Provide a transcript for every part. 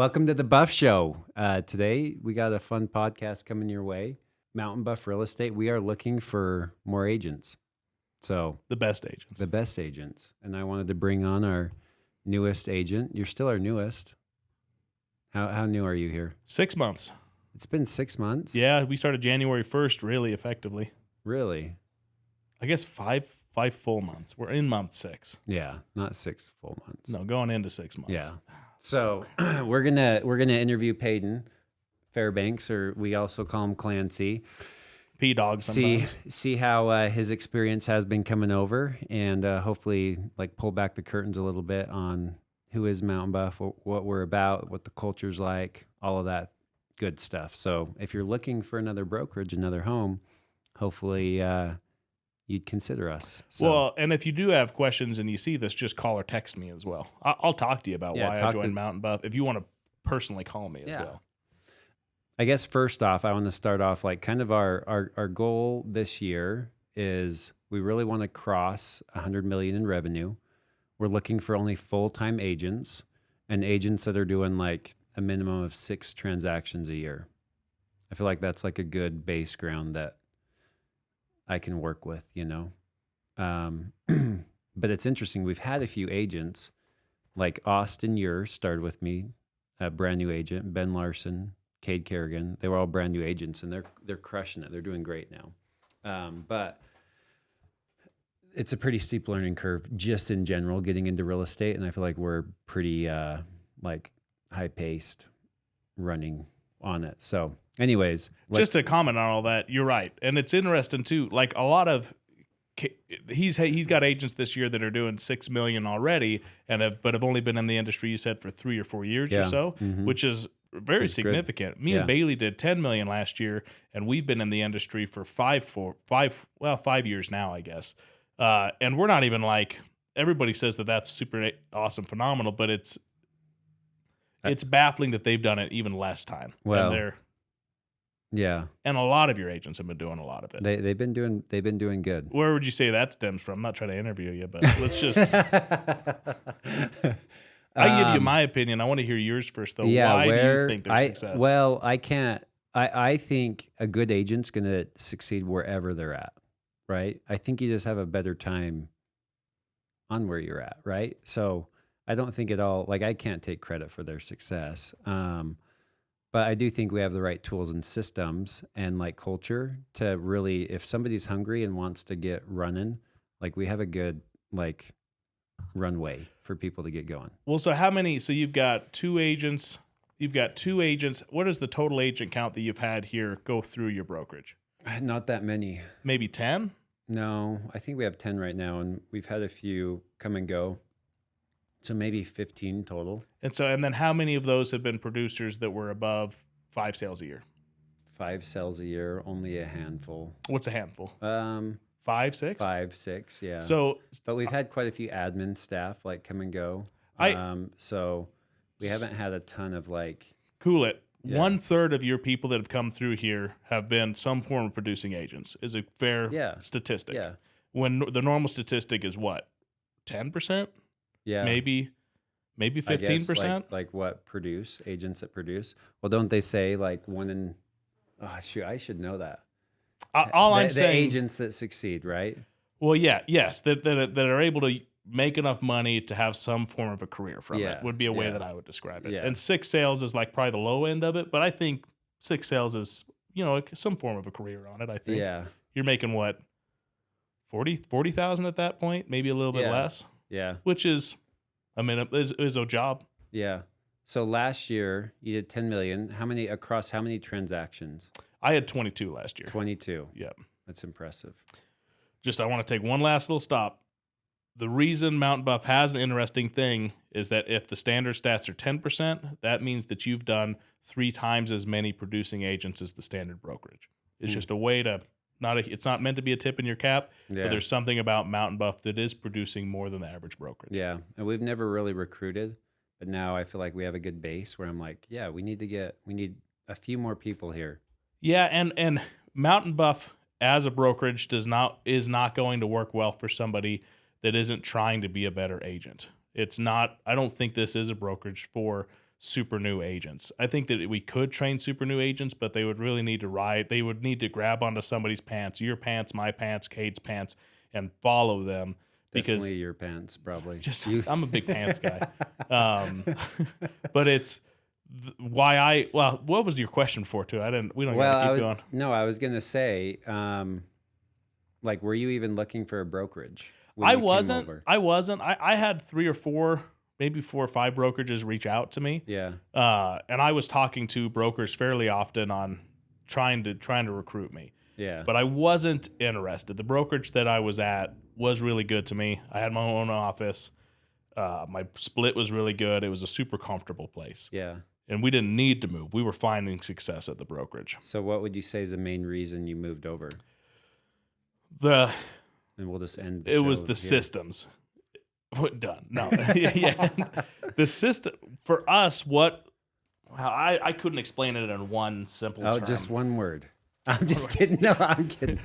Welcome to the Buff Show. Today, we got a fun podcast coming your way. Mountain Buff Real Estate. We are looking for more agents. So The best agents. the best agents. And I wanted to bring on our newest agent. You're still our newest. How new are you here? 6 months. It's been 6 months? Yeah, we started January 1st, really effectively. Really? I guess five full months. We're in month 6. Yeah, not 6 full months. No, going into 6 months. Yeah. So we're gonna interview Paden Fairbanks, or we also call him Clancy. P-Dog sometimes. See how his experience has been coming over, and hopefully like pull back the curtains a little bit on who is Mountain Buff, what we're about, what the culture's like, all of that good stuff. So if you're looking for another brokerage, another home, hopefully you'd consider us. So, Well, and if you do have questions and you see this, just call or text me as well. I'll talk to you about why I joined Mountain Buff. If you want to personally call me as well. I guess first off, I want to start off like kind of our goal this year is we really want to cross 100 million in revenue. We're looking for only full-time agents and agents that are doing like a minimum of 6 transactions a year. I feel like that's like a good base ground that I can work with, you know? But it's interesting. We've had a few agents like Austin Ure started with me, a brand new agent, Ben Larson, Cade Kerrigan. They were all brand new agents and they're crushing it. They're doing great now. But it's a pretty steep learning curve just in general getting into real estate. And I feel like we're pretty like high paced running on it. So anyways, just to comment on all that, you're right. And it's interesting too. Like a lot of, he's got agents this year that are doing 6 million already and have only been in the industry, you said, for 3 or 4 years or so, which is very significant. Me and Bailey did 10 million last year, and we've been in the industry for 5 years now, I guess. And we're not even like, everybody says that that's super awesome, phenomenal, but it's baffling that they've done it even less time. Well, and a lot of your agents have been doing a lot of it. They've been doing good. Where would you say that stems from? I'm not trying to interview you, but let's just. I can give you my opinion. I want to hear yours first, though. Yeah, why do you think they're success? Well, I can't. I think a good agent's going to succeed wherever they're at, right? I think you just have a better time on where you're at, right? So I don't think at all, like I can't take credit for their success. But I do think we have the right tools and systems and like culture to really, if somebody's hungry and wants to get running, like we have a good like runway for people to get going. Well, so how many? So you've got 2 agents. What is the total agent count that you've had here go through your brokerage? Not that many. Maybe 10? No, I think we have 10 right now, and we've had a few come and go. So maybe 15 total. And then how many of those have been producers that were above 5 sales a year? 5 sales a year, only a handful. What's a handful? 5, 6? 5, 6, yeah. So, but we've had quite a few admin staff like come and go. So we haven't had a ton of like. Cool it. Yeah. 1/3 of your people that have come through here have been some form of producing agents. Is a fair statistic. Yeah. When the normal statistic is what? 10%? Yeah. Maybe 15%? Like what produce, agents that produce. Well, don't they say like I should know that. I'm saying the agents that succeed, right? Well, yes, that are able to make enough money to have some form of a career from it would be a way that I would describe it. Yeah. And 6 sales is like probably the low end of it, but I think 6 sales is, some form of a career on it, I think. Yeah. You're making what? 40,000 at that point, maybe a little bit less. Yeah. Which is, is a job. Yeah. So last year you did 10 million. How many transactions? I had 22 last year. 22. Yep. That's impressive. I want to take one last little stop. The reason Mountain Buff has an interesting thing is that if the standard stats are 10%, that means that you've done 3 times as many producing agents as the standard brokerage. It's just a way to it's not meant to be a tip in your cap, but there's something about Mountain Buff that is producing more than the average brokerage. Yeah, and we've never really recruited, but now I feel like we have a good base where I'm like, we need a few more people here. Yeah, and Mountain Buff as a brokerage is not going to work well for somebody that isn't trying to be a better agent. It's not. I don't think this is a brokerage for super new agents. I think that we could train super new agents, but they would really need to ride. They would need to grab onto somebody's pants, your pants, my pants, Cade's pants, and follow them. Because Definitely your pants, probably. I'm a big pants guy. But it's why what was your question for too? We don't gotta keep going. No, I was going to say, like, were you even looking for a brokerage? when I you came wasn't. over? I wasn't. I had 3 or 4, maybe 4 or 5 brokerages reach out to me. Yeah. And I was talking to brokers fairly often on trying to recruit me. Yeah. But I wasn't interested. The brokerage that I was at was really good to me. I had my own office. My split was really good. It was a super comfortable place. Yeah. And we didn't need to move. We were finding success at the brokerage. So what would you say is the main reason you moved over? And we'll just end the it show was the here. systems. Done. No. Yeah. The system for us, I couldn't explain it in one simple term. Just one word. I'm just kidding. No, I'm kidding.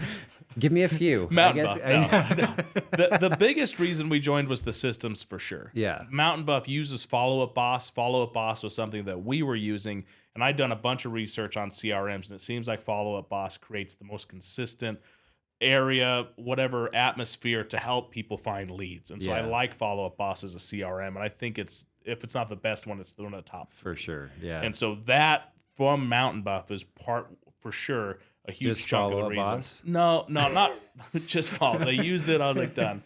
Give me a few. Mountain Buff. No. The biggest reason we joined was the systems for sure. Yeah. Mountain Buff uses Follow Up Boss. Follow Up Boss was something that we were using, and I'd done a bunch of research on CRMs, and it seems like Follow Up Boss creates the most consistent area, whatever atmosphere to help people find leads. And so I like Follow Up Boss as a CRM, and I think if it's not the best one, it's one of the top 3. For sure. Yeah. And so that from Mountain Buff is for sure a huge Just chunk of the Follow Up reason. Boss? No, not just follow. They used it. I was like, done.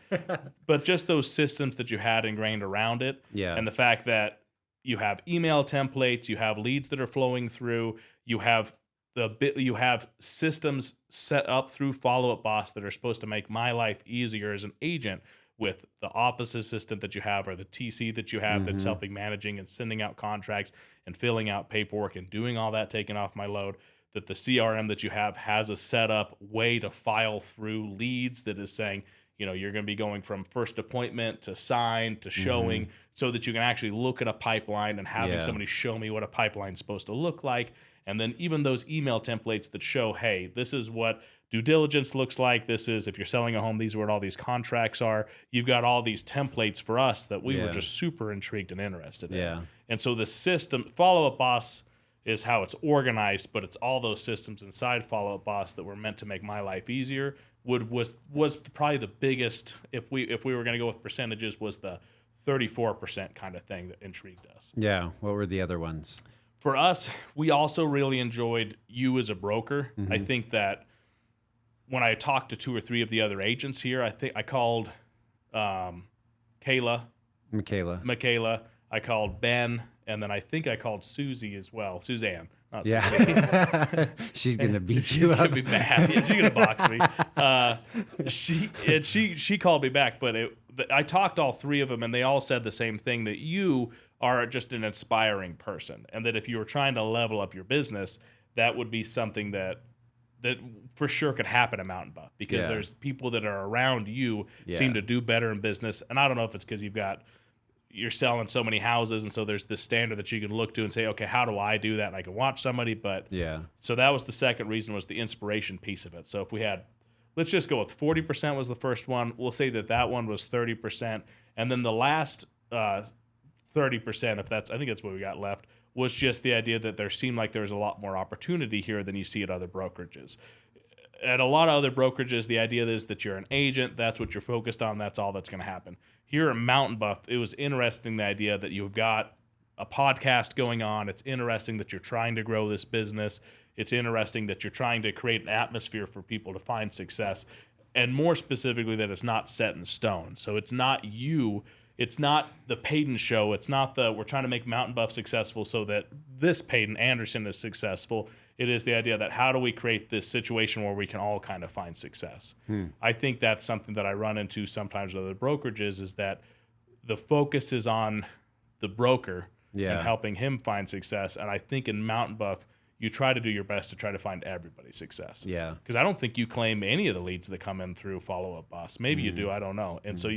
But just those systems that you had ingrained around it. Yeah. And the fact that you have email templates, you have leads that are flowing through, you have systems set up through Follow Up Boss that are supposed to make my life easier as an agent, with the office assistant that you have or the TC that you have that's helping managing and sending out contracts and filling out paperwork and doing all that, taking off my load. That the CRM that you have has a set up way to file through leads that is saying, you're going to be going from first appointment to sign to showing, so that you can actually look at a pipeline and having somebody show me what a pipeline is supposed to look like. And then even those email templates that show, hey, this is what due diligence looks like. This is, if you're selling a home, these are what all these contracts are. You've got all these templates for us that we were just super intrigued and interested in. Yeah. And so the system, Follow Up Boss, is how it's organized, but it's all those systems inside Follow Up Boss that were meant to make my life easier. Was probably the biggest, if we were going to go with percentages, was the 34% kind of thing that intrigued us. Yeah. What were the other ones? For us, we also really enjoyed you as a broker. I think that when I talked to 2 or 3 of the other agents here, I think I called Michaela. I called Ben, and then I think I called Susie as well. Suzanne. Not Susie. She's going to beat you She's up. going to be mad. Yeah, she's going to box me. She called me back, but I talked to all 3 of them, and they all said the same thing, that you are just an inspiring person, and that if you were trying to level up your business, that would be something that for sure could happen at Mountain Buff, because there's people that are around you seem to do better in business. And I don't know if it's because you're selling so many houses, and so there's this standard that you can look to and say, okay, how do I do that? And I can watch somebody. But so that was the second reason, was the inspiration piece of it. So if we had, let's just go with 40% was the first one. We'll say that one was 30%. And then the last 30%, I think that's what we got left, was just the idea that there seemed like there was a lot more opportunity here than you see at other brokerages. At a lot of other brokerages, the idea is that you're an agent, that's what you're focused on, that's all that's going to happen. Here at Mountain Buff, it was interesting, the idea that you've got a podcast going on. It's interesting that you're trying to grow this business. It's interesting that you're trying to create an atmosphere for people to find success. And more specifically, that it's not set in stone. So it's not you. It's not the Paden show. It's not we're trying to make Mountain Buff successful so that this Paden Anderson is successful. It is the idea that how do we create this situation where we can all kind of find success. I think that's something that I run into sometimes with other brokerages, is that the focus is on the broker and helping him find success. And I think in Mountain Buff, you try to do your best to try to find everybody success. Yeah. Because I don't think you claim any of the leads that come in through Follow Up Boss. Maybe you do, I don't know. And so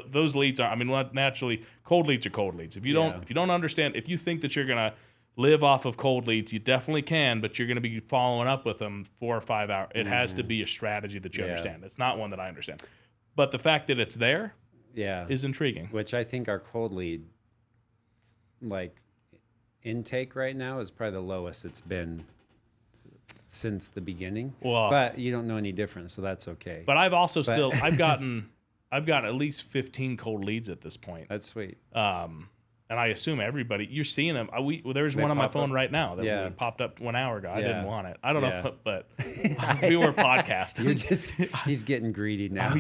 those leads are, naturally, cold leads are cold leads. If you don't understand, if you think that you're going to live off of cold leads, you definitely can, but you're going to be following up with them 4 or 5 hours. It has to be a strategy that you understand. It's not one that I understand. But the fact that it's there is intriguing. Which I think our cold lead, like intake right now is probably the lowest it's been since the beginning. Well, but you don't know any difference, so that's okay. But I've also I've gotten at least 15 cold leads at this point. That's sweet. And I assume everybody, you're seeing them. There's one on my phone right now that popped up 1 hour ago. I didn't want it. I don't know, but we were podcasting. He's getting greedy now.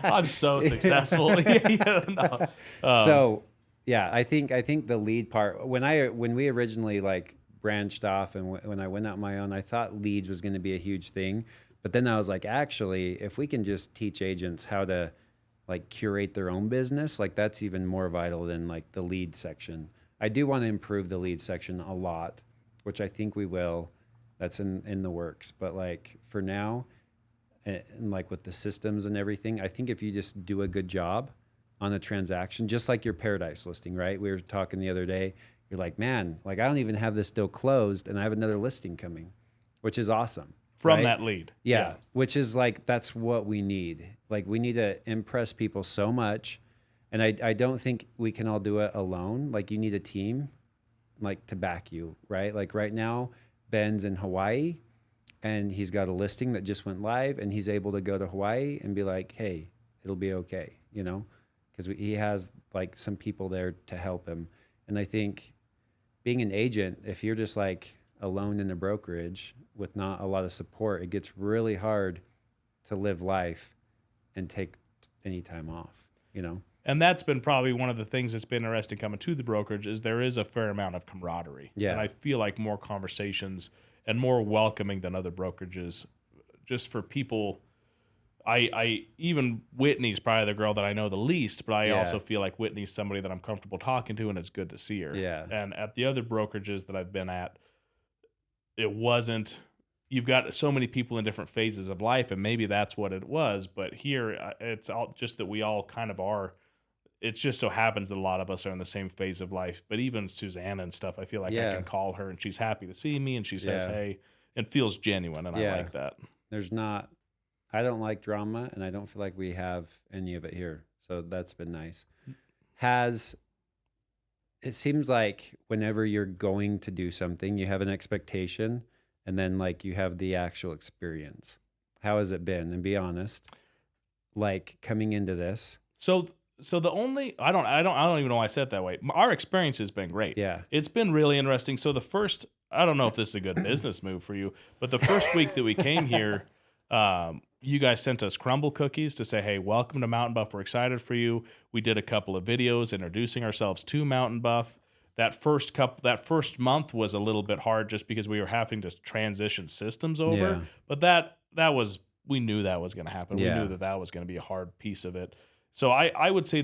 I'm so successful. So, I think the lead part, when we originally like branched off and when I went out my own, I thought leads was going to be a huge thing. But then I was like, actually, if we can just teach agents how to like curate their own business, like that's even more vital than like the lead section. I do want to improve the lead section a lot, which I think we will. That's in the works. But like for now, and like with the systems and everything, I think if you just do a good job on a transaction, just like your Paradise listing, right? We were talking the other day, you're like, man, like I don't even have this deal closed and I have another listing coming, which is awesome. From that lead. Yeah. Which is like, that's what we need. Like we need to impress people so much. And I don't think we can all do it alone. Like you need a team like to back you, right? Like right now, Ben's in Hawaii and he's got a listing that just went live and he's able to go to Hawaii and be like, hey, it'll be okay, you know? Because he has like some people there to help him. And I think being an agent, if you're just like alone in a brokerage with not a lot of support, it gets really hard to live life and take any time off, you know? And that's been probably one of the things that's been interesting coming to the brokerage is there is a fair amount of camaraderie. Yeah. And I feel like more conversations and more welcoming than other brokerages just for people. I even Whitney's probably the girl that I know the least, but I also feel like Whitney's somebody that I'm comfortable talking to and it's good to see her. Yeah. And at the other brokerages that I've been at, it wasn't, you've got so many people in different phases of life and maybe that's what it was. But here it's all just that we all kind of are. It just so happens that a lot of us are in the same phase of life. But even Susanna and stuff, I feel like I can call her and she's happy to see me and she says, hey, it feels genuine. And I like that. I don't like drama and I don't feel like we have any of it here. So that's been nice. It seems like whenever you're going to do something, you have an expectation and then like you have the actual experience. How has it been? And be honest, like coming into this. So the only, I don't even know why I said it that way. Our experience has been great. Yeah. It's been really interesting. So the first, I don't know if this is a good business move for you, but the first week that we came here, you guys sent us crumble cookies to say, hey, welcome to Mountain Buff. We're excited for you. We did a couple of videos introducing ourselves to Mountain Buff. That first month was a little bit hard just because we were having to transition systems over. Yeah. But that was, we knew that was going to happen. Yeah. We knew that was going to be a hard piece of it. So I would say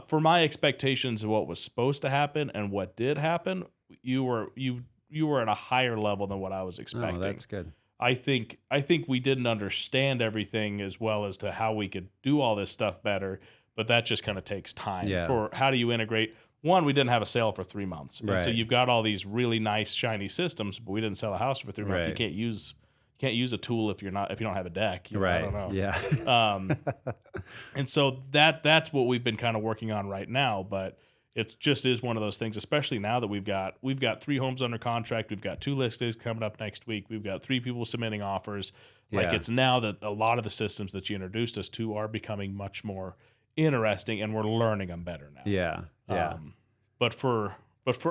for my expectations of what was supposed to happen and what did happen, you were at a higher level than what I was expecting. Oh, that's good. I think we didn't understand everything as well as to how we could do all this stuff better, but that just kind of takes time. Yeah. For how do you integrate? One, we didn't have a sale for 3 months. And so you've got all these really nice shiny systems, but we didn't sell a house for 3 months. You can't use a tool if you don't have a deck. You know, I don't know. Yeah. And so that's what we've been kind of working on right now, but it's just is one of those things, especially now that we've got 3 homes under contract. We've got 2 listings coming up next week. We've got 3 people submitting offers. Like it's now that a lot of the systems that you introduced us to are becoming much more interesting and we're learning them better now. Yeah. Yeah. But for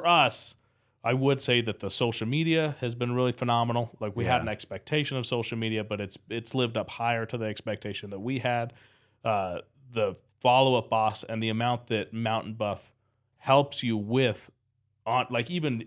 us, I would say that the social media has been really phenomenal. Like we had an expectation of social media, but it's lived up higher to the expectation that we had. The follow-up boss and the amount that Mountain Buff helps you with on like even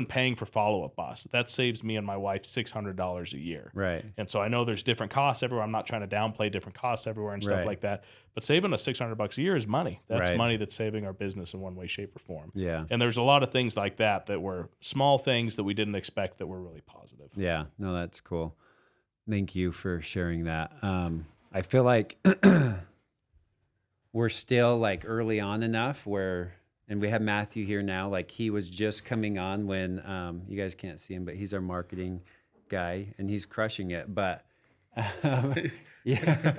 paying for follow-up boss, that saves me and my wife $600 a year. Right. And so I know there's different costs everywhere. I'm not trying to downplay different costs everywhere and stuff like that, but saving us $600 a year is money. That's money that's saving our business in one way, shape, or form. Yeah. And there's a lot of things like that were small things that we didn't expect that were really positive. Yeah. No, that's cool. Thank you for sharing that. I feel like we're still like early on enough where, and we have Matthew here now, like he was just coming on when, you guys can't see him, but he's our marketing guy and he's crushing it. But yeah,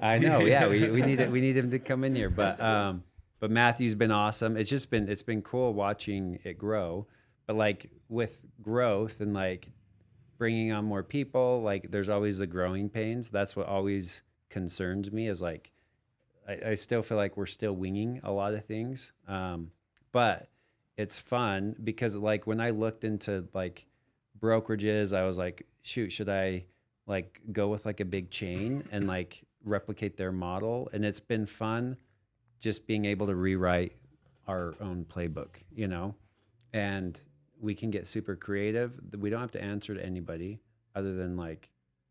I know. Yeah. We need him to come in here, but but Matthew's been awesome. It's been cool watching it grow. But like with growth and like bringing on more people, like there's always the growing pains. That's what always concerns me is like, I still feel like we're still winging a lot of things. But it's fun because like when I looked into like brokerages, I was like, shoot, should I like go with like a big chain and like replicate their model? And it's been fun just being able to rewrite our own playbook, you know, and we can get super creative. We don't have to answer to anybody other than like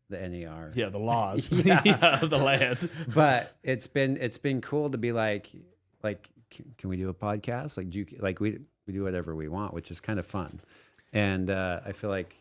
the NAR. Yeah, the laws Yeah. of the land. But it's been cool to be like, can we do a podcast? Like, we do whatever we want, which is kind of fun. And I feel like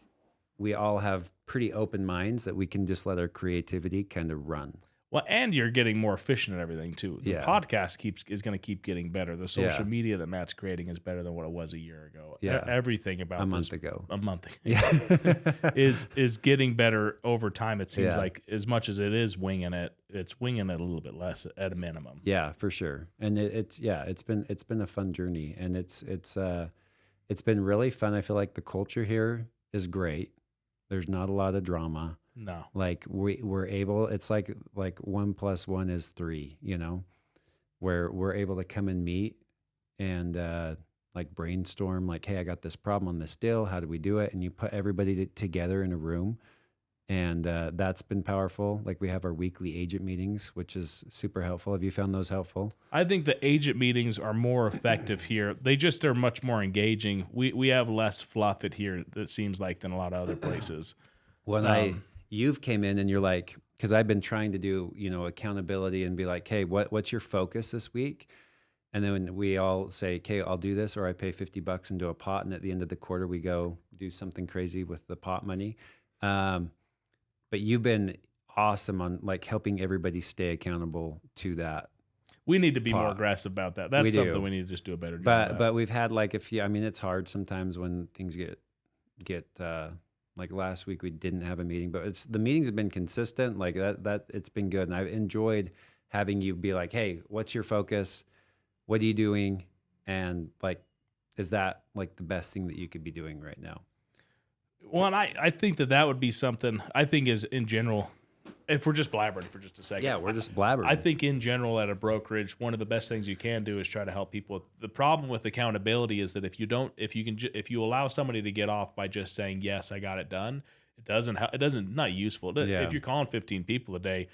we all have pretty open minds that we can just let our creativity kind of run. Well, and you're getting more efficient at everything too. The Yeah. podcast is going to keep getting better. The social Yeah. media that Matt's creating is better than what it was a year ago. Yeah. Everything about A month this, ago. a month ago, Yeah. is getting better over time. It seems Yeah. like as much as it is winging it, it's winging it a little bit less at a minimum. Yeah, for sure. And it's been a fun journey, and it's been really fun. I feel like the culture here is great. There's not a lot of drama. No. Like we're able, it's like 1 + 1 is 3, you know, where we're able to come and meet and like brainstorm, like, hey, I got this problem on this deal. How do we do it? And you put everybody together in a room. And that's been powerful. Like we have our weekly agent meetings, which is super helpful. Have you found those helpful? I think the agent meetings are more effective here. They just are much more engaging. We have less fluff it here, that seems like, than a lot of other places. When you've came in and you're like, because I've been trying to do, you know, accountability and be like, hey, what's your focus this week? And then when we all say, okay, I'll do this, or I pay $50 into a pot, and at the end of the quarter we go do something crazy with the pot money. But you've been awesome on like helping everybody stay accountable to that. We need to be more pot. aggressive about that. That's something we need to just do a better job. But we've had like a few. I mean, it's hard sometimes when things get like last week we didn't have a meeting, but the meetings have been consistent. Like that it's been good, and I've enjoyed having you be like, hey, what's your focus? What are you doing? And like, is that like the best thing that you could be doing right now? Well, and I think that would be something, I think is in general, if we're just blabbering for just a second. Yeah, we're just blabbering. I think in general at a brokerage, one of the best things you can do is try to help people. The problem with accountability is that if you allow somebody to get off by just saying, yes, I got it done, not useful. Yeah. If you're calling 15 people a day,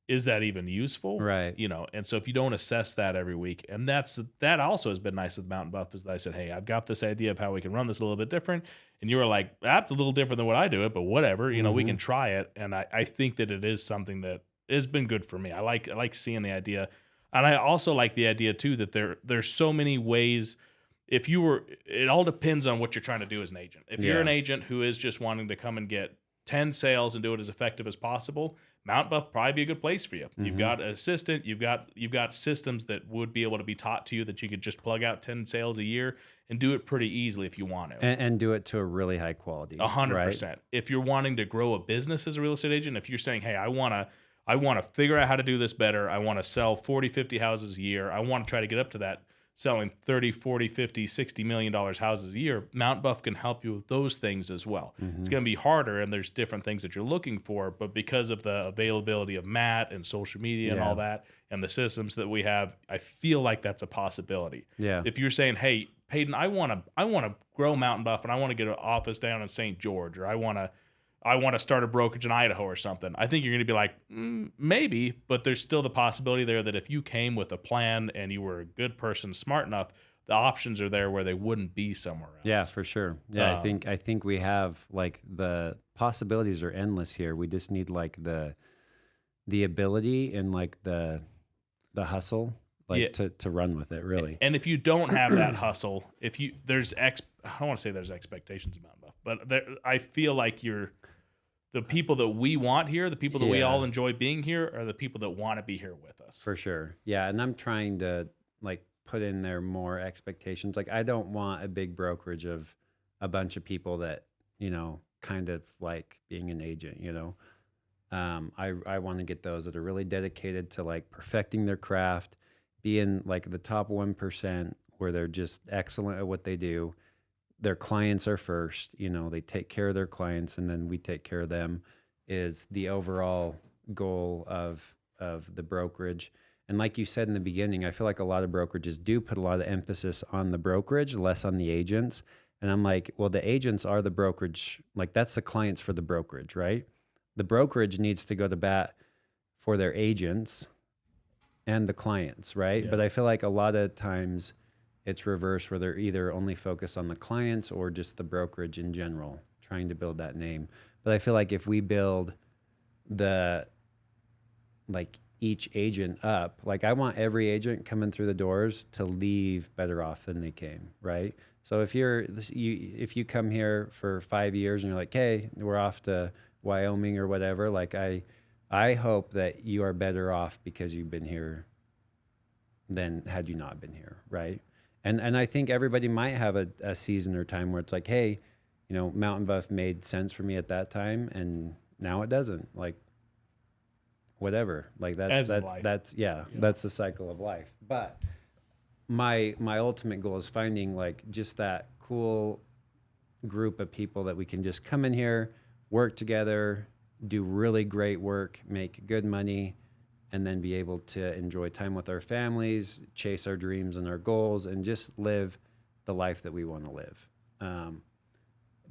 is that even useful? Right. You know, and so if you don't assess that every week, and that also has been nice with Mountain Buff, is that I said, hey, I've got this idea of how we can run this a little bit different. And you were like, that's a little different than what I do it, but whatever, you know, we can try it. And I think that it is something that has been good for me. I like seeing the idea. And I also like the idea too, that there's so many ways. It all depends on what you're trying to do as an agent. If you're an agent who is just wanting to come and get 10 sales and do it as effective as possible, Mount Buff probably be a good place for you. You've got an assistant, you've got systems that would be able to be taught to you that you could just plug out 10 sales a year and do it pretty easily if you want to. And do it to a really high quality. 100%. If you're wanting to grow a business as a real estate agent, if you're saying, hey, I want to figure out how to do this better. I want to sell 40, 50 houses a year. I want to try to get up to that, selling 30, 40, 50, $60 million houses a year. Mount Buff can help you with those things as well. It's going to be harder, and there's different things that you're looking for, but because of the availability of Matt and social media and all that, and the systems that we have, I feel like that's a possibility. Yeah. If you're saying, hey, Paden, I want to grow Mountain Buff, and I want to get an office down in St. George, or I want to start a brokerage in Idaho or something, I think you're going to be like, maybe, but there's still the possibility there that if you came with a plan and you were a good person, smart enough, the options are there where they wouldn't be somewhere else. Yeah, for sure. Yeah, I think we have like the possibilities are endless here. We just need like the ability and like the hustle, like to run with it, really. And if you don't have that hustle, I don't want to say there's expectations about Buff, but I feel like the people that we want here, the people that we all enjoy being here, are the people that want to be here with us. For sure. Yeah, and I'm trying to like put in there more expectations. Like I don't want a big brokerage of a bunch of people that, you know, kind of like being an agent, you know. I want to get those that are really dedicated to like perfecting their craft, be in like the top 1% where they're just excellent at what they do. Their clients are first, they take care of their clients and then we take care of them, is the overall goal of the brokerage. And like you said in the beginning, I feel like a lot of brokerages do put a lot of emphasis on the brokerage, less on the agents. And I'm like, well, the agents are the brokerage. Like that's the clients for the brokerage, right? The brokerage needs to go to bat for their agents and the clients, right? Yeah. But I feel like a lot of times it's reversed where they're either only focused on the clients or just the brokerage in general, trying to build that name. But I feel like if we build each agent up, like I want every agent coming through the doors to leave better off than they came, right? So if you come here for 5 years and you're like, hey, we're off to Wyoming or whatever, like I hope that you are better off because you've been here than had you not been here, right? And I think everybody might have a season or time where it's like, hey, Mountain Buff made sense for me at that time and now it doesn't. Like whatever. Like that's the cycle of life. But my ultimate goal is finding like just that cool group of people that we can just come in here, work together, do really great work, make good money, and then be able to enjoy time with our families, chase our dreams and our goals, and just live the life that we want to live.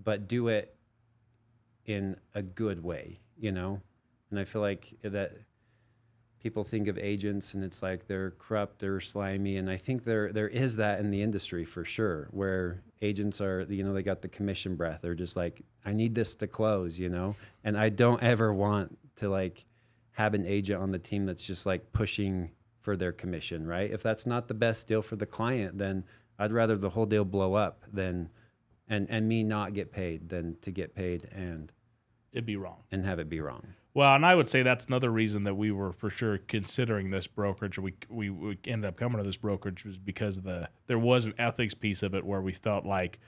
But do it in a good way, And I feel like that people think of agents and it's like they're corrupt, they're slimy. And I think there is that in the industry for sure, where agents are, they got the commission breath. They're just like, I need this to close, And I don't ever want to like have an agent on the team that's just like pushing for their commission, right? If that's not the best deal for the client, then I'd rather the whole deal blow up than and me not get paid than to get paid and it'd be wrong and have it be wrong. Well, and I would say that's another reason that we were for sure considering this brokerage, or we ended up coming to this brokerage, was because there was an ethics piece of it where we felt like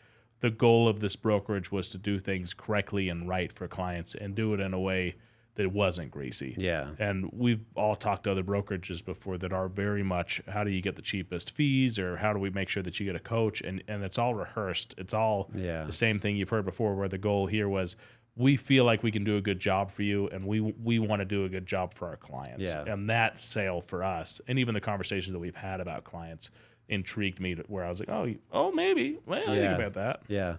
the goal of this brokerage was to do things correctly and right for clients and do it in a way that wasn't greasy. Yeah. And we've all talked to other brokerages before that are very much, how do you get the cheapest fees, or how do we make sure that you get a coach? And it's all rehearsed. It's all the same thing you've heard before, where the goal here was, we feel like we can do a good job for you, and we want to do a good job for our clients. Yeah. And that sale for us, and even the conversations that we've had about clients, intrigued me where I was like, oh, maybe. Well, I think about that. Yeah.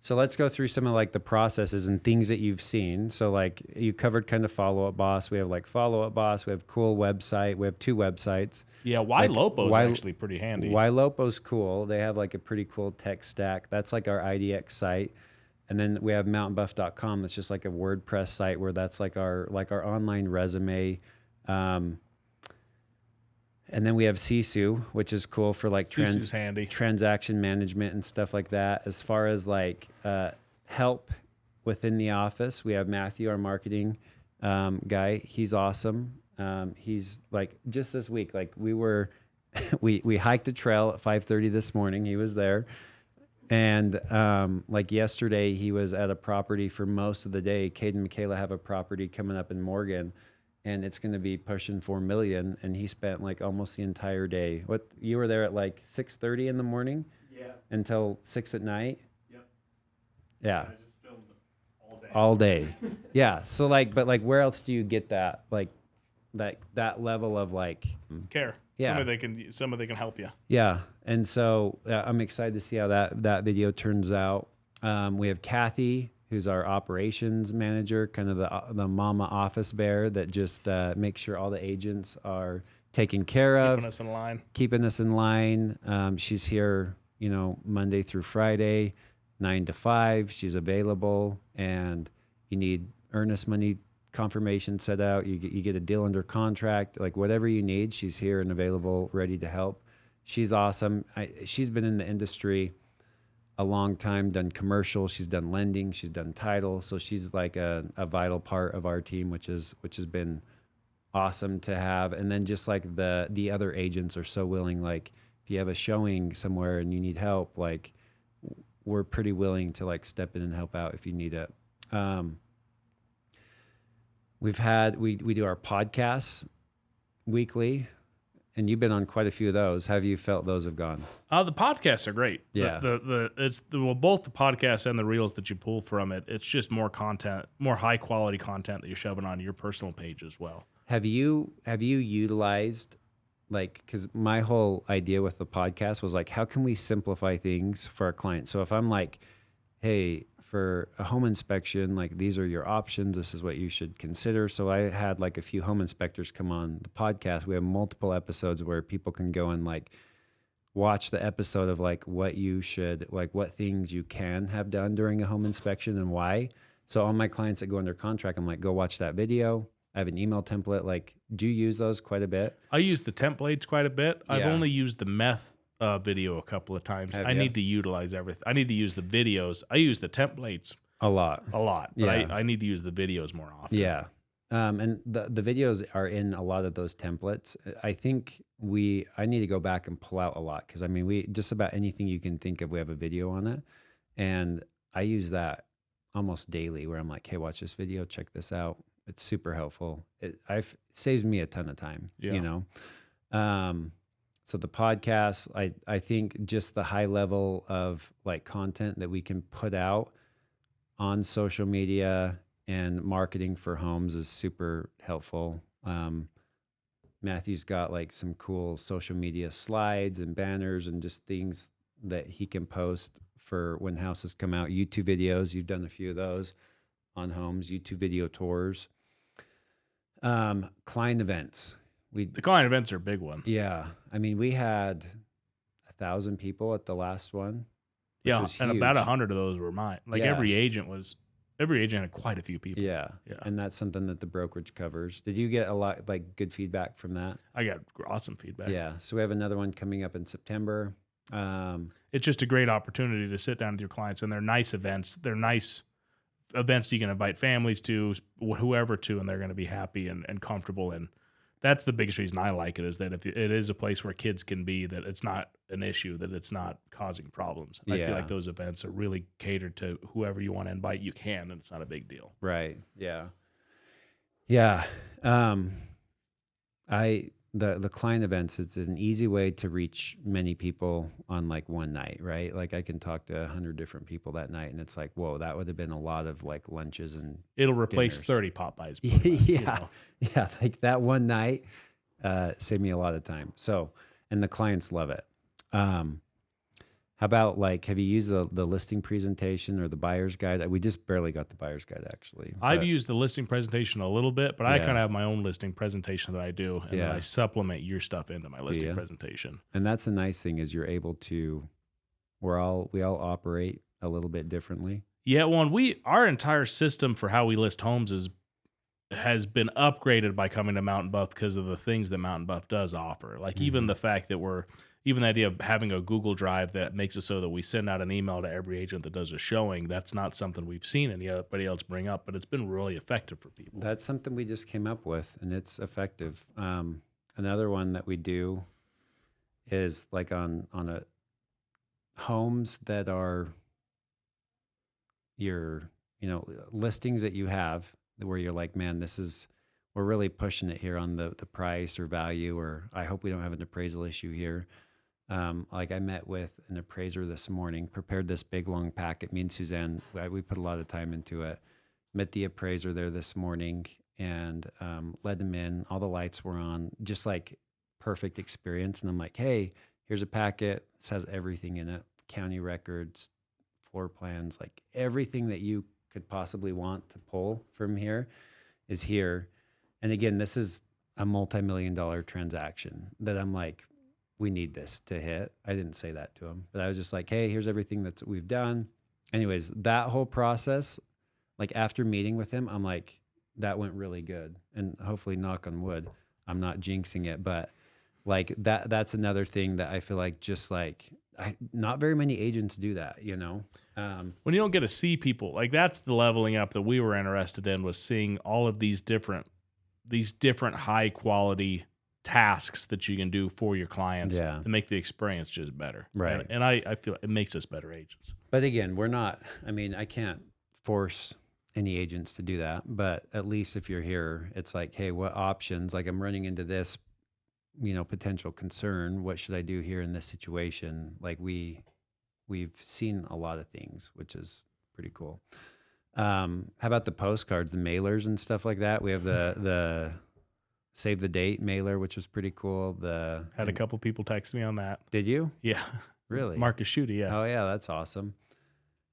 So let's go through some of like the processes and things that you've seen. So like you covered kind of Follow Up Boss. We have like Follow Up Boss. We have cool website. We have 2 websites. Yeah, Lopo's actually pretty handy. Lopo's cool. They have like a pretty cool tech stack. That's like our IDX site. And then we have mountainbuff.com. It's just like a WordPress site where that's like our online resume. And then we have Sisu, which is cool for like handy. transaction management and stuff like that. As far as like help within the office, we have Matthew, our marketing guy. He's awesome. He's like, just this week, like we hiked a trail at 5:30 this morning. He was there. And like yesterday, he was at a property for most of the day. Paden and Michaela have a property coming up in Morgan, and it's going to be pushing $4 million. And he spent like almost the entire day. What, you were there at like 6:30 in the morning? Yeah. Until 6 at night? Yep. Yeah. I just filmed all day. All day. Yeah. So like, but like, where else do you get that? Like that level of like Care. Yeah. Somebody can help you. Yeah. And so I'm excited to see how that video turns out. We have Kathy, who's our operations manager, kind of the mama office bear that just makes sure all the agents are taken care of. Keeping us in line. She's here, Monday through Friday, 9 to 5. She's available, and you need earnest money confirmation set out. You get a deal under contract, like whatever you need. She's here and available, ready to help. She's awesome. She's been in the industry a long time, done commercial. She's done lending. She's done title. So she's like a vital part of our team, which has been awesome to have. And then just like the other agents are so willing, like if you have a showing somewhere and you need help, like we're pretty willing to like step in and help out if you need it. We do our podcasts weekly. and you've been on quite a few of those. How have you felt those have gone? The podcasts are great. Yeah. Both the podcasts and the reels that you pull from it. It's just more content, more high quality content that you're shoving onto your personal page as well. Have you utilized, like, because my whole idea with the podcast was like, how can we simplify things for our clients? So if I'm like, hey, for a home inspection, like these are your options. This is what you should consider. So I had like a few home inspectors come on the podcast. We have multiple episodes where people can go and like watch the episode of like what things you can have done during a home inspection and why. So all my clients that go under contract, I'm like, go watch that video. I have an email template. Like, do you use those quite a bit? I use the templates quite a bit. I've Yeah. only used the meth video a couple of times. Have I ya? need to utilize everything. I need to use the videos. I use the templates A lot. a lot, but Yeah. I need to use the videos more often. Yeah. And the videos are in a lot of those templates. I think I need to go back and pull out a lot because I mean, we just about anything you can think of, we have a video on it. And I use that almost daily where I'm like, hey, watch this video, check this out. It's super helpful. It saves me a ton of time, Yeah. you know? So the podcast, I think just the high level of like content that we can put out on social media and marketing for homes is super helpful. Matthew's got like some cool social media slides and banners and just things that he can post for when houses come out. YouTube videos, you've done a few of those on homes, YouTube video tours. Client events. The client events are a big one. Yeah. I mean, we had 1,000 people at the last one. Which Yeah, was and huge. about 100 of those were mine. Like Yeah. every agent had quite a few people. Yeah. Yeah. And that's something that the brokerage covers. Did you get a lot, like good feedback from that? I got awesome feedback. Yeah. So we have another one coming up in September. It's just a great opportunity to sit down with your clients, and they're nice events. They're nice events you can invite families to, whoever to, and they're going to be happy and comfortable. And that's the biggest reason I like it, is that if it is a place where kids can be, that it's not an issue, that it's not causing problems. I Yeah. feel like those events are really catered to whoever you want to invite, you can, and it's not a big deal. Right. Yeah. Yeah. The client events, it's an easy way to reach many people on like one night, right? Like I can talk to 100 different people that night and it's like, whoa, that would have been a lot of like lunches and It'll replace dinners. 30 Popeyes. yeah. Yeah. Like that one night saved me a lot of time. So, and the clients love it. How about like, have you used the listing presentation or the buyer's guide? We just barely got the buyer's guide actually. I've but- used the listing presentation a little bit, but I Yeah. kind of have my own listing presentation that I do, and then Yeah. I supplement your stuff into my listing ya? presentation. And that's the nice thing is you're able to, we all operate a little bit differently. Yeah, well, our entire system for how we list homes has been upgraded by coming to Mountain Buff because of the things that Mountain Buff does offer. Like even the fact that even the idea of having a Google Drive that makes it so that we send out an email to every agent that does a showing, that's not something we've seen anybody else bring up, but it's been really effective for people. That's something we just came up with and it's effective. Another one that we do is like on a homes that are your, listings that you have where you're like, man, we're really pushing it here on the price or value, or I hope we don't have an appraisal issue here. Like I met with an appraiser this morning, prepared this big long packet. Me and Suzanne, we put a lot of time into it. Met the appraiser there this morning and led them in. All the lights were on, just like perfect experience. And I'm like, hey, here's a packet. This has everything in it: county records, floor plans, like everything that you could possibly want to pull from here is here. And again, this is a multi-million-dollar transaction that I'm like, we need this to hit. I didn't say that to him, but I was just like, hey, here's everything that we've done. Anyways, that whole process, like after meeting with him, I'm like, that went really good. And hopefully, knock on wood, I'm not jinxing it, but like that's another thing that I feel like just like not very many agents do that, When you don't get to see people, like that's the leveling up that we were interested in, was seeing all of these different high quality tasks that you can do for your clients to make the experience just better. Right. And I feel it makes us better agents. But again, I can't force any agents to do that, but at least if you're here, it's like, hey, what options? Like I'm running into this potential concern. What should I do here in this situation? Like we've seen a lot of things, which is pretty cool. How about the postcards, the mailers and stuff like that? We have the save the date mailer, which was pretty cool. Had a couple people text me on that. Did you? Yeah. Really? Marcus Schutte, yeah. Oh yeah, that's awesome.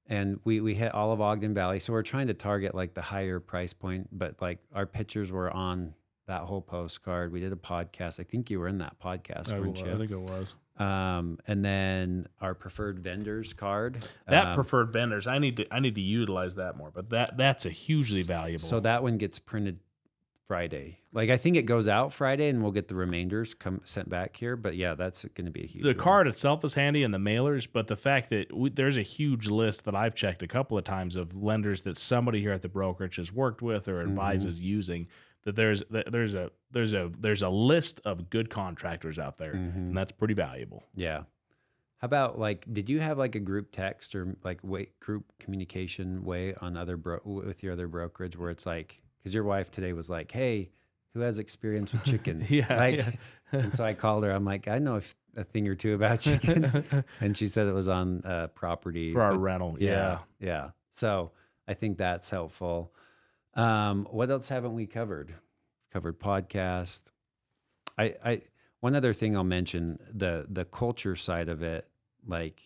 And we hit all of Ogden Valley. So we're trying to target like the higher price point, but like our pictures were on that whole postcard. We did a podcast. I think you were in that podcast, weren't you? I think it was. And then our preferred vendors card. That preferred vendors, I need to utilize that more, but that's a hugely valuable. So that one gets printed Friday. Like I think it goes out Friday, and we'll get the remainders sent back here. But yeah, that's going to be a huge. The one. card itself is handy, and the mailers, but the fact that there's a huge list that I've checked a couple of times of lenders that somebody here at the brokerage has worked with or advises using. That there's a list of good contractors out there, and that's pretty valuable. Yeah. How about like, did you have like a group text or like group communication way on with your other brokerage where it's like, because your wife today was like, hey, who has experience with chickens? Yeah. And so I called her. I'm like, I know a thing or two about chickens. And she said it was on property. For our rental. Yeah. Yeah. So I think that's helpful. What else haven't we covered? Covered podcast. One other thing I'll mention, the culture side of it, like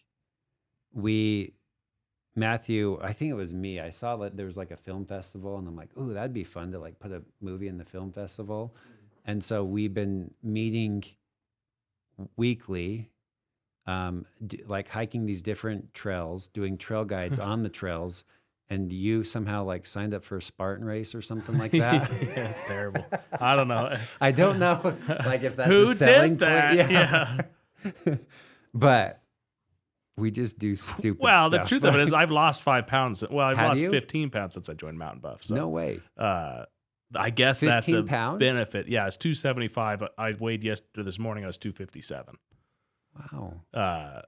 Matthew, I think it was me. I saw that there was like a film festival, and I'm like, "Ooh, that'd be fun to like put a movie in the film festival." And so we've been meeting weekly, like hiking these different trails, doing trail guides on the trails. And you somehow like signed up for a Spartan race or something like that. Yeah, it's terrible. I don't know. I don't know, like if that's Who a selling did that? point. Yeah. But we just do stupid Well, stuff. the truth of it is I've lost 5 pounds. Well, I've Have lost you? 15 pounds since I joined Mountain Buff. So, No way. I guess that's 15 a pounds? benefit. Yeah, it's 275. I weighed this morning. I was 257. Wow.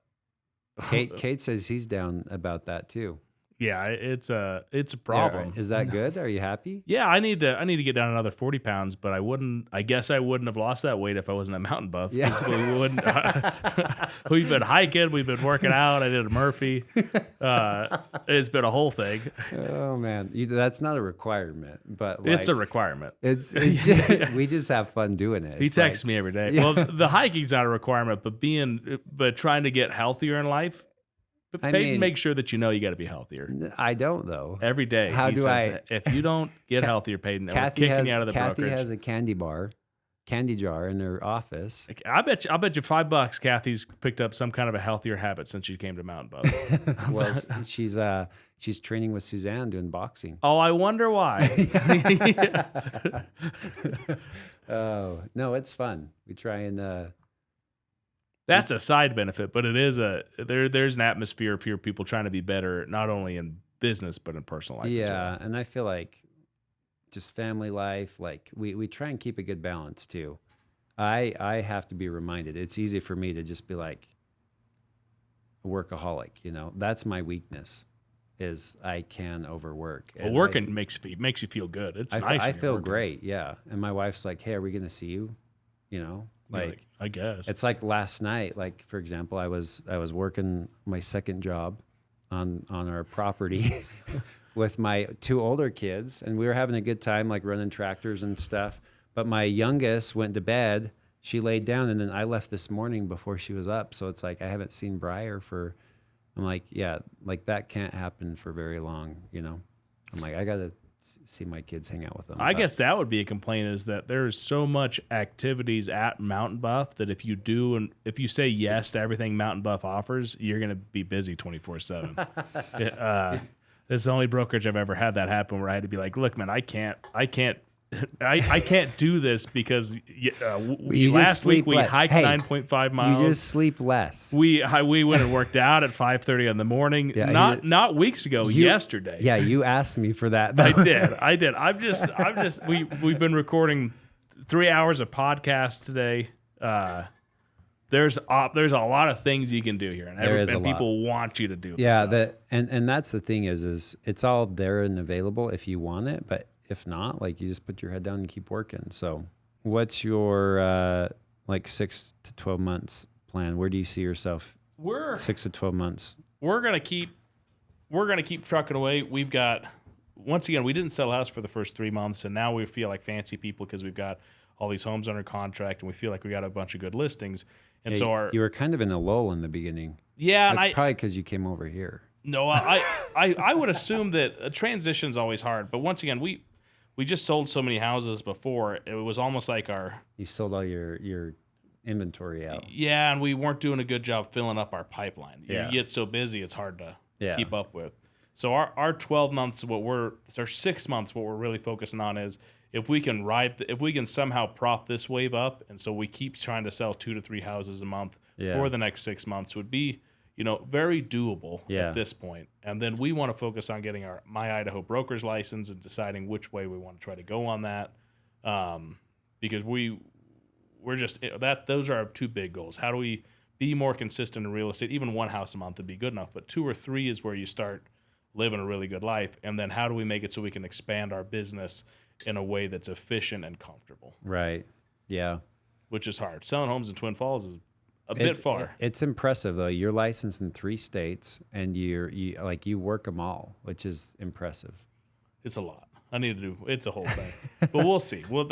Kate says he's down about that too. Yeah, it's a problem. Is that good? Are you happy? Yeah, I need to get down another 40 pounds, but I guess I wouldn't have lost that weight if I wasn't a Mountain Buff. Yeah. We wouldn't. We've been hiking, we've been working out. I did a Murphy. It's been a whole thing. Oh man, that's not a requirement, but like, It's a requirement. It's just, we just have fun doing it. He It's texts like- me every day. Yeah. Well, the hiking's not a requirement, but trying to get healthier in life. I Peyton mean- makes sure that you know you got to be healthier I don't though. every day. How he do says, I- if you don't get healthier, Peyton, we're kicking you out of the Kathy brokerage. has a candy jar in her office. I'll bet you $5 Kathy's picked up some kind of a healthier habit since she came to Mountain Buff. Well, she's training with Suzanne doing boxing. Oh, I wonder why. Oh no, it's fun. We try and That's a side benefit, but it is there's an atmosphere of here people trying to be better, not only in business but in personal life as well. yeah, and I feel like just family life, like we try and keep a good balance too. I have to be reminded. It's easy for me to just be like a workaholic, That's my weakness. Is I can overwork. Well, And working makes you feel good. It's nice. I when you're feel working. great, yeah. And my wife's like, "Hey, are we going to see you?" You're Like I guess. it's like last night. Like for example, I was working my second job on our property with my 2 older kids, and we were having a good time, like running tractors and stuff. But my youngest went to bed. She laid down, and then I left this morning before she was up. So it's like I haven't seen Briar for. I'm like, yeah, like that can't happen for very long, I'm like, I gotta see my kids hang out with them. I guess that would be a complaint is that there's so much activities at Mountain Buff that if you say yes to everything Mountain Buff offers, you're going to be busy 24/7. It's the only brokerage I've ever had that happen where I had to be like, look, man, I can't do this because last week we hiked 9.5 miles. You just sleep less. We went and worked out at 5:30 in the morning. Yeah, not weeks ago, yesterday. Yeah, you asked me for that. I did. I'm just. We've been recording 3 hours of podcast today. There's a lot of things you can do here, and people want you to do. Yeah, stuff. and that's the thing is it's all there and available if you want it, but if not, like you just put your head down and keep working. So, what's your like 6 to 12 months plan? Where do you see yourself? We're 6 to 12 months. we're gonna keep trucking away. We've got, once again, we didn't sell a house for the first 3 months, and now we feel like fancy people because we've got all these homes under contract, and we feel like we got a bunch of good listings. And Yeah, so you were kind of in a lull in the beginning. yeah, and That's probably because you came over here. No, I would assume that a transition's always hard. But once again, we just sold so many houses before. It was almost like You sold all your inventory out. yeah, and we weren't doing a good job filling up our pipeline. Yeah. You get so busy, it's hard to Yeah. keep up with. So our 12 months, our 6 months, what we're really focusing on is if we can somehow prop this wave up, and so we keep trying to sell 2 to 3 houses a month Yeah. for the next 6 months would be, very doable Yeah. at this point. And then we want to focus on getting our My Idaho broker's license and deciding which way we want to try to go on that. Because we're just those are our 2 big goals. How do we be more consistent in real estate? Even 1 house a month would be good enough, but 2 or 3 is where you start living a really good life. And then how do we make it so we can expand our business in a way that's efficient and comfortable, Right. Yeah. which is hard. Selling homes in Twin Falls is a bit far. It's impressive though. You're licensed in 3 states, and you work them all, which is impressive. It's a lot. It's a whole thing, but we'll see. Well,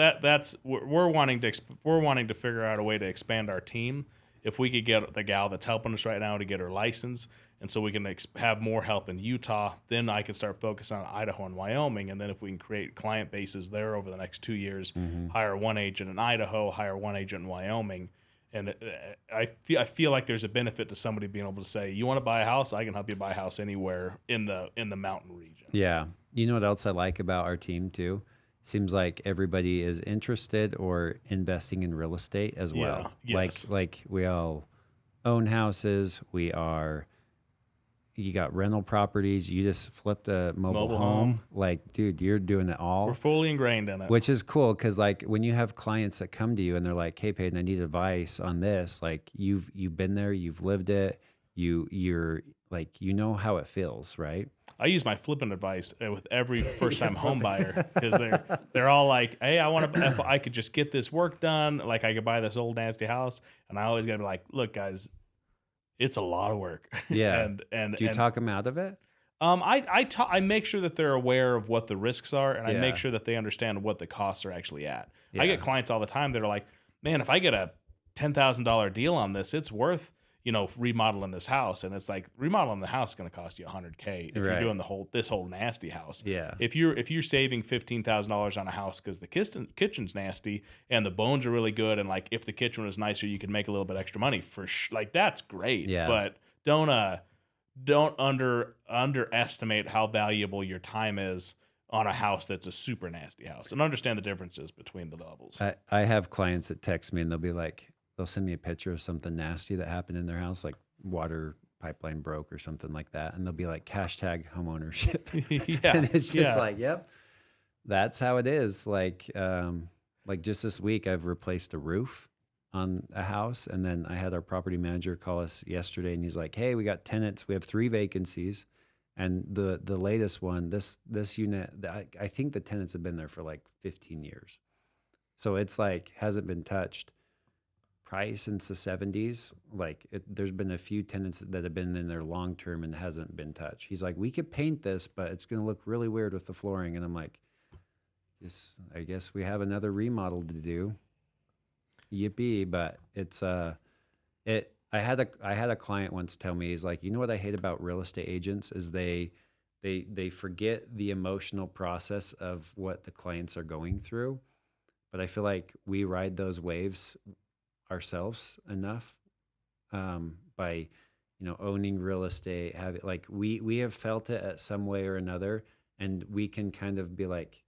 we're wanting to figure out a way to expand our team. If we could get the gal that's helping us right now to get her license, and so we can have more help in Utah, then I can start focusing on Idaho and Wyoming. And then if we can create client bases there over the next 2 years, hire 1 agent in Idaho, hire 1 agent in Wyoming. And I feel like there's a benefit to somebody being able to say, you want to buy a house? I can help you buy a house anywhere in the mountain region. Yeah. You know what else I like about our team too? Seems like everybody is interested or investing in real estate as well. Yeah, yes. Like we all own houses. You got rental properties. You just flipped a mobile home. Like, dude, you're doing it all. We're fully ingrained in it. Which is cool because, like, when you have clients that come to you and they're like, "Hey, Paden, I need advice on this." Like, you've been there, you've lived it. You're like, you know how it feels, right? I use my flipping advice with every first-time home buyer because they're all like, "Hey, if I could just get this work done, like I could buy this old nasty house," and I always got to be like, "Look, guys, it's a lot of work." Yeah. and Do you talk them out of it? I make sure that they're aware of what the risks are, and I Yeah. make sure that they understand what the costs are actually at. I Yeah. get clients all the time that are like, "Man, if I get a $10,000 deal on this, it's worth remodeling this house." And it's like, remodeling the house is going to cost you $100K if you're Right. doing this whole nasty house. Yeah. If you're saving $15,000 on a house because the kitchen's nasty and the bones are really good, and like if the kitchen was nicer, you can make a little bit extra money for like that's great. Yeah. But don't underestimate how valuable your time is on a house that's a super nasty house, and understand the differences between the levels. I have clients that text me and they'll send me a picture of something nasty that happened in their house, like water pipeline broke or something like that. And they'll be like, #homeownership. Yeah. And it's just yeah. like, yep, that's how it is. Like just this week, I've replaced a roof on a house. And then I had our property manager call us yesterday and he's like, "Hey, we got tenants. We have 3 vacancies. And the latest one, this unit, I think the tenants have been there for like 15 years. So it's like, hasn't been touched. Price since the 70s. Like there's been a few tenants that have been in there long term and hasn't been touched. He's like, "We could paint this, but it's going to look really weird with the flooring." And I'm like, I guess we have another remodel to do. Yippee. But it's I had a client once tell me, he's like, "You know what I hate about real estate agents is they forget the emotional process of what the clients are going through. But I feel like we ride those waves ourselves enough by owning real estate, we have felt it at some way or another, and we can kind of be like,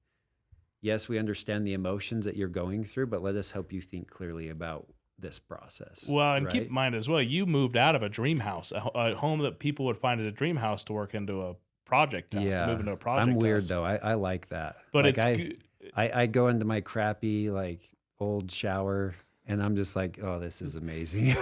yes, we understand the emotions that you're going through, but let us help you think clearly about this process." Well, and right? keep in mind as well, you moved out of a dream house, a home that people would find as a dream house, to work into a project house, to move into a project I'm weird house. though. I like that. But like, it's good. I go into my crappy old shower and I'm just like, "Oh, this is amazing."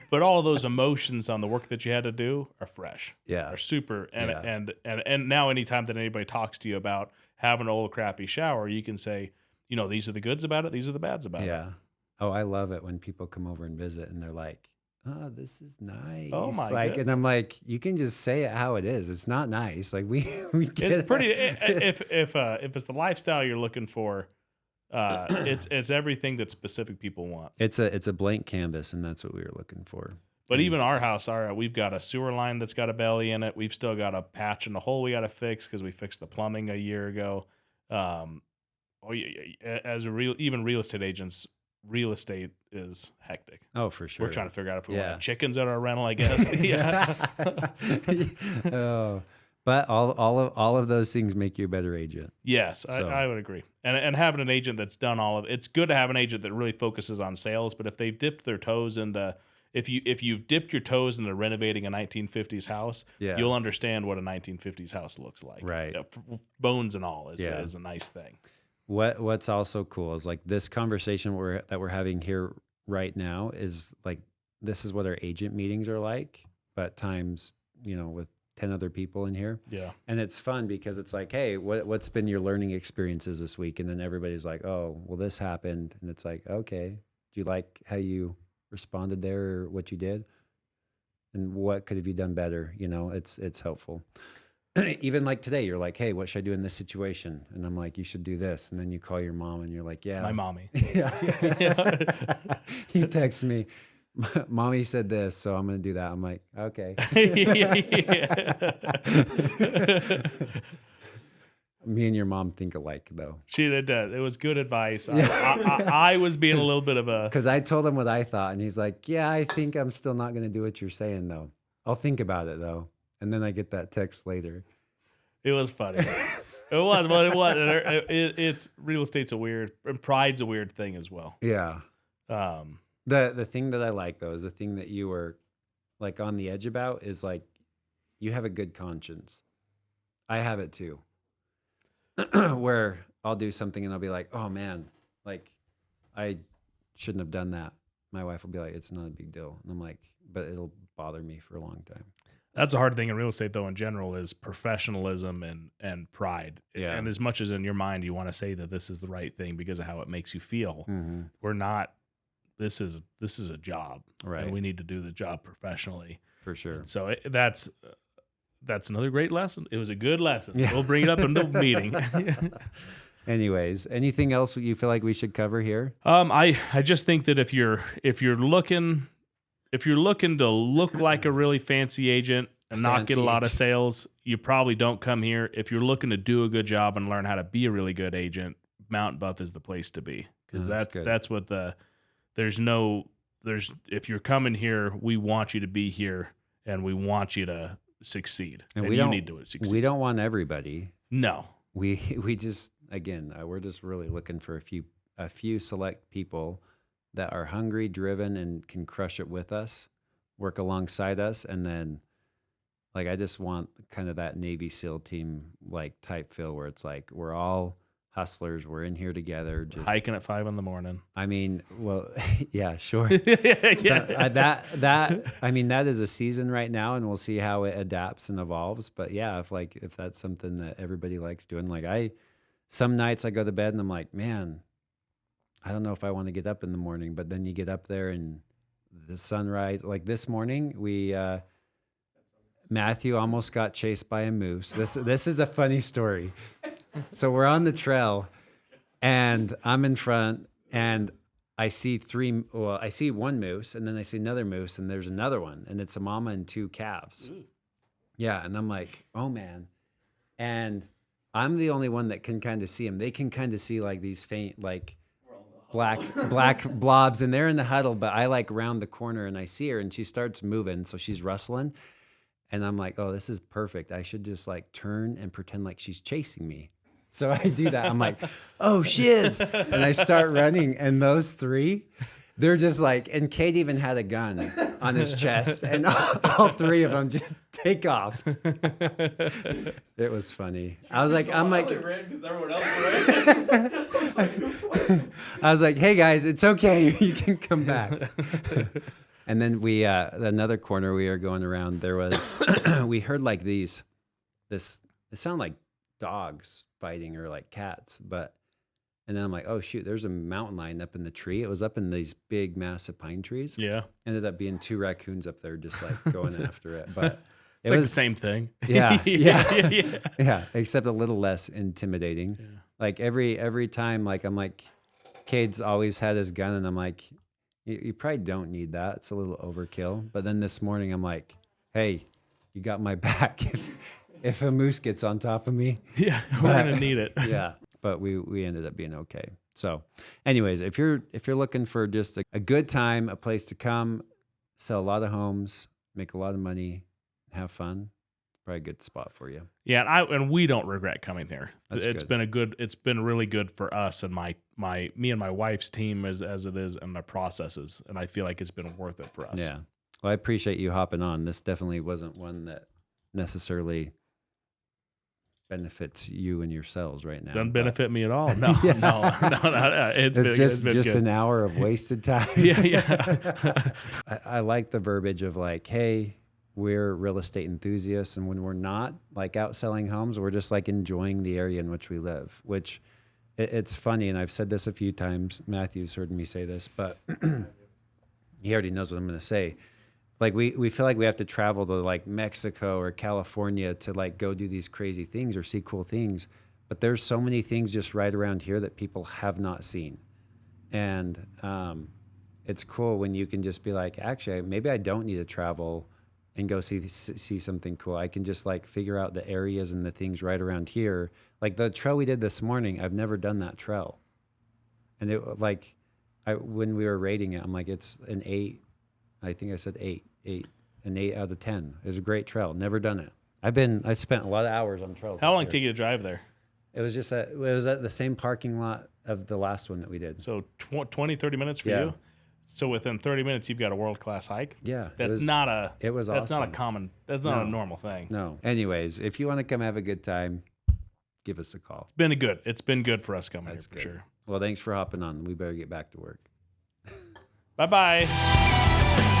But all of those emotions on the work that you had to do are fresh. Yeah. Are super. And Yeah. and now anytime that anybody talks to you about having an old crappy shower, you can say, these are the goods about it, these are the bads about it. Yeah. Oh, I love it when people come over and visit and they're like, "Oh, this is nice." Oh my like, goodness. and I'm like, you can just say it how it is. It's not nice. Like we get It's pretty. it. If it's the lifestyle you're looking for, it's everything that specific people want. It's a blank canvas, and that's what we were looking for. But even our house, we've got a sewer line that's got a belly in it. We've still got a patch in the hole we got to fix because we fixed the plumbing a year ago. As even real estate agents, real estate is hectic. Oh, for sure. We're trying to figure out if we want to Yeah. have chickens at our rental, I guess. Yeah. Oh, but all of those things make you a better agent. Yes, So- I would agree. And having an agent that's done all of it's good to have an agent that really focuses on sales. But if they've dipped their toes into if you've dipped your toes into renovating a 1950s house, Yeah. you'll understand what a 1950s house looks like. Right. Yeah, bones and all is Yeah. is a nice thing. What's also cool is like this conversation that we're having here right now is like this is what our agent meetings are like, but times with 10 other people in here. Yeah. And it's fun because it's like, hey, what's been your learning experiences this week? And then everybody's like, oh, well, this happened. And it's like, okay, do you like how you responded there or what you did? And what could have you done better? It's helpful. Even like today, you're like, hey, what should I do in this situation? And I'm like, you should do this. And then you call your mom and you're like, yeah. My mommy. Yeah. You text me, mommy said this, so I'm going to do that. I'm like, okay. Me and your mom think alike, though. She did. It was good advice. I was being a little bit of a. Because I told him what I thought, and he's like, yeah, I think I'm still not going to do what you're saying, though. I'll think about it, though. And then I get that text later. It was funny. It was, but it was. It's real estate's and pride's a weird thing as well. Yeah. Um, The thing that I like, though, is the thing that you were like on the edge about is like you have a good conscience. I have it too. Where I'll do something and I'll be like, oh man, like I shouldn't have done that. My wife will be like, it's not a big deal. And I'm like, but it'll bother me for a long time. That's a hard thing in real estate, though, in general, is professionalism and pride. Yeah. And as much as in your mind you want to say that this is the right thing because of how it makes you feel, Mm-hmm. we're not. This is a job, Right. and we need to do the job professionally. For sure. And so that's another great lesson. It was a good lesson. Yeah. We'll bring it up in the meeting. Anyways, anything else you feel like we should cover here? I just think that if you're looking to look like a really fancy agent and not get a Fancy lot of agent. sales, you probably don't come here. If you're looking to do a good job and learn how to be a really good agent, Mountain Buff is the place to be, because that's good. that's what if you're coming here, we want you to be here and we want you to succeed, And you need to succeed. We don't want everybody. No. We just again, we're just really looking for a few select people that are hungry, driven, and can crush it with us, work alongside us, and then like I just want kind of that Navy SEAL team like type feel where it's like we're all hustlers, we're in here together, just Hiking at 5 a.m. I mean, well, yeah, sure. Yeah. So, that I mean that is a season right now, and we'll see how it adapts and evolves. But yeah, if that's something that everybody likes doing, like some nights I go to bed and I'm like, man, I don't know if I want to get up in the morning. But then you get up there and the sunrise. Like this morning, Matthew almost got chased by a moose. This is a funny story. So we're on the trail, and I'm in front, and I see one moose, and then I see another moose, and there's another one, and it's a mama and two calves. Ooh. Yeah, and I'm like, oh man. And I'm the only one that can kind of see them. They can kind of see like these faint, like black blobs, and they're in the huddle, but I like round the corner and I see her, and she starts moving, so she's rustling. And I'm like, oh, this is perfect. I should just like turn and pretend like she's chasing me. So I do that. I'm like, oh, shiz. And I start running. And those three, they're just like, and Kate even had a gun on his chest. And all three of them just take off. It was funny. I was like, because everyone else ran. I was like, hey guys, it's okay. You can come back. And then we, another corner we were going around, there was, we heard like it sounded like dogs fighting or like cats, and And then I'm like, oh shoot, there's a mountain lion up in the tree. It was up in these big, massive pine trees. Yeah. Ended up being 2 raccoons up there just like going after it. But It's like the same thing. Yeah. Yeah. Yeah. Yeah. Except a little less intimidating. Yeah. Like every time, like I'm like, Cade's always had his gun, and I'm like, you probably don't need that. It's a little overkill. But then this morning I'm like, hey, you got my back if a moose gets on top of me. Yeah. We're going to need it. Yeah. But we ended up being okay. So anyways, if you're looking for just a good time, a place to come, sell a lot of homes, make a lot of money, have fun, probably a good spot for you. Yeah, and we don't regret coming here. That's It's been really good for us and me and my wife's team as it is, and the processes, and I feel like it's been worth it for us. Yeah. Well, I appreciate you hopping on. This definitely wasn't one that necessarily benefits you and yourselves right now. Doesn't benefit me at all. No, Yeah. no. It's been just good. an hour of wasted time. Yeah. I like the verbiage of like, hey, we're real estate enthusiasts, and when we're not like out selling homes, we're just like enjoying the area in which we live, which it's funny. And I've said this a few times. Matthew's heard me say this, but he already knows what I'm going to say. Like we feel like we have to travel to like Mexico or California to like go do these crazy things or see cool things. But there's so many things just right around here that people have not seen. And it's cool when you can just be like, actually, maybe I don't need to travel and go see something cool. I can just like figure out the areas and the things right around here. Like the trail we did this morning, I've never done that trail. And it like, when we were rating it, I'm like, it's an 8. I think I said 8, an 8 out of 10. It was a great trail. Never done it. I spent a lot of hours on trails. How long did it take you to drive there? It was just it was at the same parking lot of the last one that we did. So 20, 30 minutes for you? So within 30 minutes, you've got a world-class hike? Yeah. That's not a awesome. That's not a normal thing. No. Anyways, if you want to come have a good time, give us a call. It's been good for us coming here for sure. Well, thanks for hopping on. We better get back to work. Bye-bye.